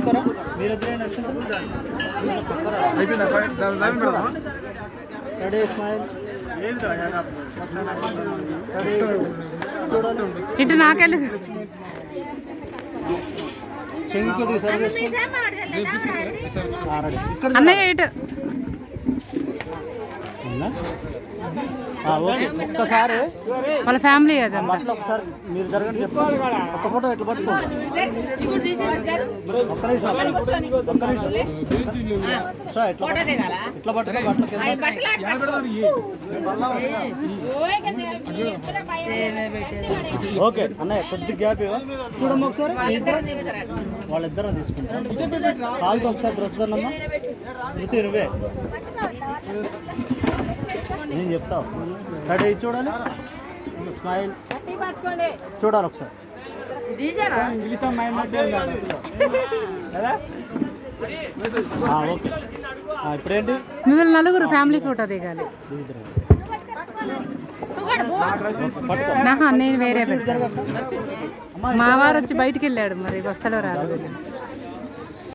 పక్కరా మీరిద్దరైనా ready smile ఇటు నాకెళ్ళి అన్నయ్య ఇటు ఓకే ఒక్కసారి వాళ్ళ ఫ్యామిలీ కదా బట్టలు ఒకసారి మీరు జరగండి చెప్తాను ఒక ఫోటో ఎట్లా పట్టుకోండి ఒక్క నిమిషం సార్ ఇట్లా పట్టుకో ఓకే అన్నయ్య కొద్ది గ్యాప్ చూడమ్మా ఒకసారి వాళ్ళిద్దరం తీసుకుంటాం కాలుతో ఒకసారి డ్రెస్ దన్నమ్మా శృతి నువ్వే నేను చెప్తావు రెడీ చూడాలి స్మైల్ చూడాలి ఒకసారి ఓకే ఇప్పుడేంటి మిమ్మల్ని నలుగురు ఫ్యామిలీ ఫోటో దిగాలి నేను వేరే పెట్టాను మా వారు వచ్చి బయటికి వెళ్ళాడు మరి వస్తలో రాదు